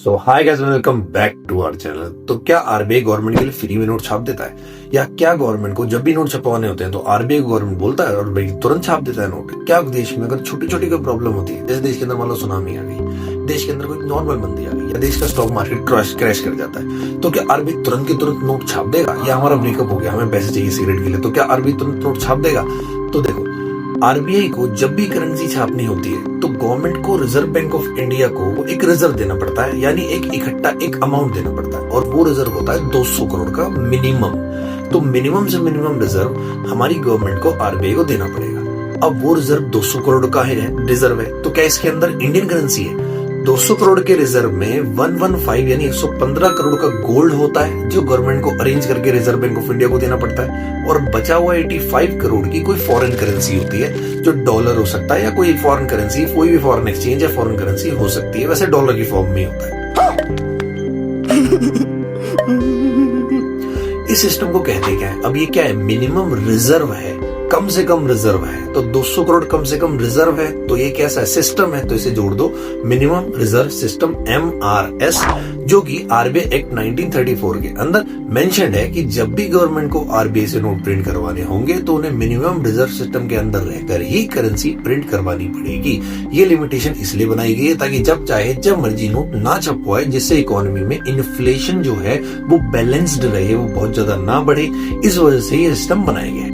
So hi guys, welcome back to our channel. तो क्या RBI government के लिए फ्री में नोट छाप देता है, या क्या गवर्नमेंट को जब भी नोट छपवाने होते हैं तो आरबीआई गवर्नमेंट बोलता है और भाई तुरंत छाप देता है नोट? क्या देश में अगर छोटी छोटी कोई प्रॉब्लम होती है, जैसे देश के अंदर मान लो सुनामी आ गई, देश के अंदर कोई नॉर्मल मंदी आ गई, या देश का स्टॉक मार्केट क्रैश कर जाता है, तो क्या आरबीआई तुरंत के तुरंत नोट छाप देगा? या हमारा ब्रेकअप हो गया, हमें पैसे चाहिए सिगरेट के लिए, तो क्या आरबीआई तुरंत नोट छाप देगा? तो देखो, आरबीआई को जब भी करेंसी छापनी होती है तो गवर्नमेंट को रिजर्व बैंक ऑफ इंडिया को एक रिजर्व देना पड़ता है, यानी एक इकट्ठा एक अमाउंट देना पड़ता है, और वो रिजर्व होता है 200 करोड़ का मिनिमम। तो मिनिमम से मिनिमम रिजर्व हमारी गवर्नमेंट को आरबीआई को देना पड़ेगा। अब वो रिजर्व 200 करोड़ का है, रिजर्व है, तो क्या इसके अंदर इंडियन करेंसी है? 200 करोड़ के रिजर्व में 115 यानी 115 करोड़ का गोल्ड होता है, जो गवर्नमेंट को अरेंज करके रिजर्व बैंक ऑफ इंडिया को देना पड़ता है, और बचा हुआ 85 करोड़ की कोई फॉरेन करेंसी होती है, जो डॉलर हो सकता है या कोई फॉरेन करेंसी, कोई भी फॉरेन एक्सचेंज या फॉरेन करेंसी हो सकती है, वैसे डॉलर की फॉर्म में होता है। इस सिस्टम को कहते क्या है? अब ये क्या है? मिनिमम रिजर्व है, कम से कम रिजर्व है। तो 200 करोड़ कम से कम रिजर्व है, तो ये कैसा है? सिस्टम है, तो इसे जोड़ दो मिनिमम रिजर्व सिस्टम MRS, जो कि आरबीआई एक्ट 1934 के अंदर मेंशन्ड है कि जब भी गवर्नमेंट को आरबीआई से नोट प्रिंट करवाने होंगे तो उन्हें मिनिमम रिजर्व सिस्टम के अंदर रहकर ही करेंसी प्रिंट करवानी पड़ेगी। ये लिमिटेशन इसलिए बनाई गई है ताकि जब चाहे जब मर्जी नोट ना छपवाए, जिससे इकोनॉमी में इन्फ्लेशन जो है वो बैलेंस्ड रहे, वो बहुत ज्यादा ना बढ़े। इस वजह से ये सिस्टम बनाया गया है।